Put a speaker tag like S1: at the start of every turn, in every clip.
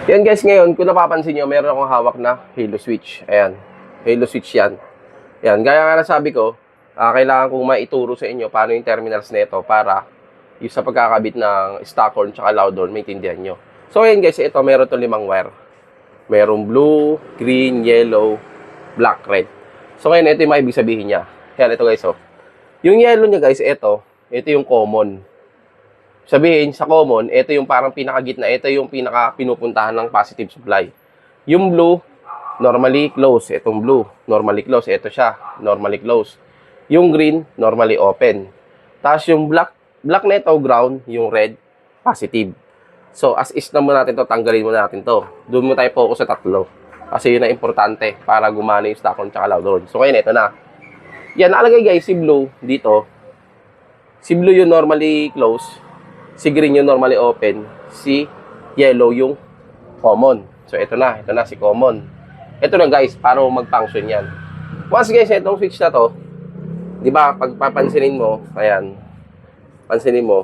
S1: Yan guys, ngayon, kung napapansin nyo, meron akong hawak na halo switch. Ayan, halo switch yan. Yan, gaya nga na sabi ko, kailangan kong maituro sa inyo paano yung terminals na ito para yung sa pagkakabit ng stock horn tsaka loud horn, maintindihan nyo. So ayan guys, ito meron itong 5 wire. Merong blue, green, yellow, black, red. So ngayon, ito yung mga ibig sabihin niya. Yan, ito guys, oh. Yung yellow niya guys, ito yung common. Sabihin, sa common, ito yung parang pinakagitna, ito yung pinaka pinupuntahan ng positive supply. Yung blue, normally close. Itong blue, normally close. Ito siya, normally close. Yung green, normally open. Tapos yung black na ito, ground. Yung red, positive. So, as is na muna natin to, tanggalin muna natin to. Doon mo tayo focus sa tatlo. Kasi yun ang importante para gumana yung stock horn tsaka loud horn. So, ngayon, ito na. Yan, nakalagay guys, si blue dito. Si blue yung normally close. Si green yung normally open, si yellow yung common. So, ito na si common. Ito na guys, para mag-function yan. Once guys, itong switch na to, di ba, pag papansinin mo, ayan, pansinin mo,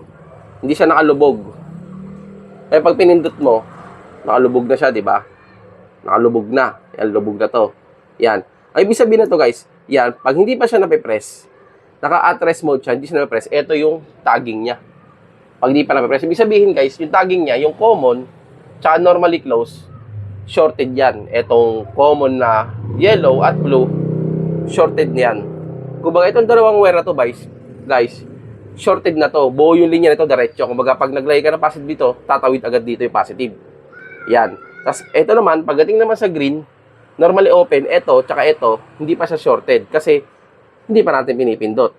S1: hindi siya nakalubog. Kaya pag pinindot mo, nakalubog na siya, di ba? Nakalubog na. Yan, lubog na to. Yan. Ang ibig sabihin na to guys, yan, pag hindi pa siya napipress, naka-at-rest mode siya, hindi siya napipress, ito yung tagging niya. Pag di pa napipress, ibig sabihin guys, yung tagging niya, yung common, tsaka normally close, shorted yan. Etong common na yellow at blue, shorted niyan. Kumbaga itong dalawang wire na to guys, shorted na to. Buo yung linya nito, diretso. Kumbaga pag naglagay ka ng positive dito, tatawid agad dito yung positive. Yan. Tapos ito naman, pagdating naman sa green, normally open, ito, tsaka ito, hindi pa siya shorted. Kasi hindi pa natin pinipindot.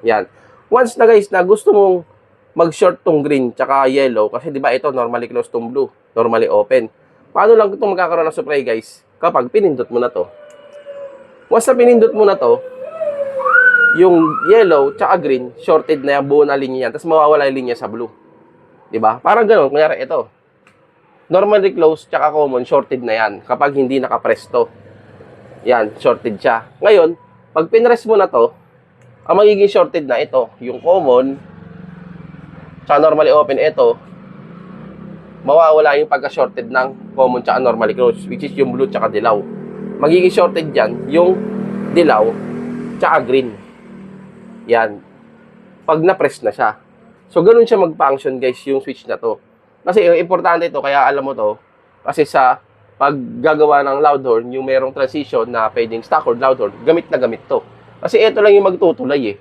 S1: Yan. Once na guys, na gusto mong mag-short tong green tsaka yellow kasi di ba ito normally close tong blue, normally open. Paano lang itong magkakaroon ng supply guys? Kapag pinindot mo na to. Once na pinindot mo na to, yung yellow tsaka green, shorted na yan, buo na linya yan. Tapos mawawala yung linya sa blue. Di ba? Parang gano'n. Kunyari ito. Normally close tsaka common, shorted na yan. Kapag hindi nakapress to. Yan, shorted siya. Ngayon, pag pinress mo na to, ang magiging shorted na ito, yung common, tsaka normally open, ito, mawawala yung pagka-shorted ng common tsaka normally close, which is yung blue tsaka dilaw. Magiging shorted dyan, yung dilaw tsaka green. Yan. Pag na-press na siya. So, ganun siya mag-function, guys, yung switch na to. Kasi, importante ito, kaya alam mo to, kasi sa paggagawa ng loud horn, yung merong transition na pwedeng stock horn, loud horn, gamit na gamit to. Kasi ito lang yung magtutulay eh.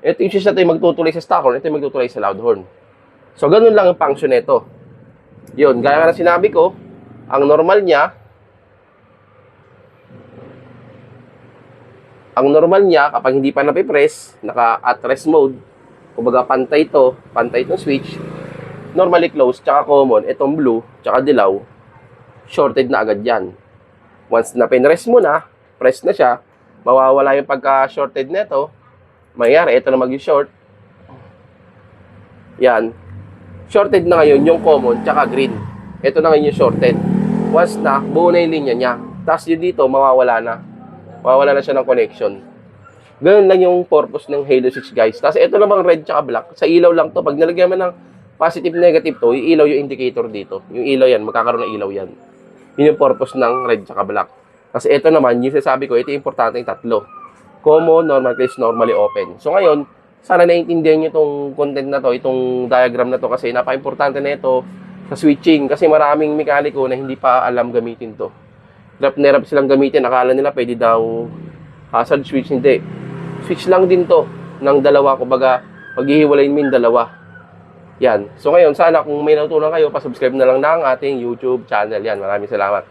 S1: Ito yung switch na to yung magtutulay sa stock horn, ito yung magtutulay sa loud horn. So, ganun lang ang function nito. Yun, gaya nga na sinabi ko, ang normal niya, kapag hindi pa napipress, naka-at-rest mode, kumbaga pantay itong switch, normally close, tsaka common, itong blue, tsaka dilaw, shorted na agad yan. Once na pinrest mo na, press na siya, mawawala yung pagka-shorted nito, mayroon, ito na mag-short. Yan. Shorted na ngayon yung common tsaka green. Ito na ngayon yung shorted. Once na, buo na yung linya niya. Tapos yun dito, mawawala na. Mawawala na siya ng connection. Ganun lang yung purpose ng halo switch guys. Tapos ito namang red tsaka black. Sa ilaw lang to. Pag nalagyan mo ng positive negative to, ilaw yung indicator dito. Yung ilaw yan, magkakaroon ng ilaw yan. Yun yung purpose ng red tsaka black. Kasi ito naman, yung sasabi ko, ito yung importante yung tatlo. Common, normal close, normally open. So ngayon, sana naiintindihan nyo itong content na to, itong diagram na to kasi napaka-importante na ito sa switching kasi maraming mekaniko na hindi pa alam gamitin to. Hirap silang gamitin, akala nila pwede daw hazard switch, hindi. Switch lang din to ng dalawa, kumbaga paghihiwalayin mo yung dalawa. Yan. So ngayon, sana kung may natutunan kayo, pa-subscribe na lang ng ating YouTube channel. Yan, maraming salamat.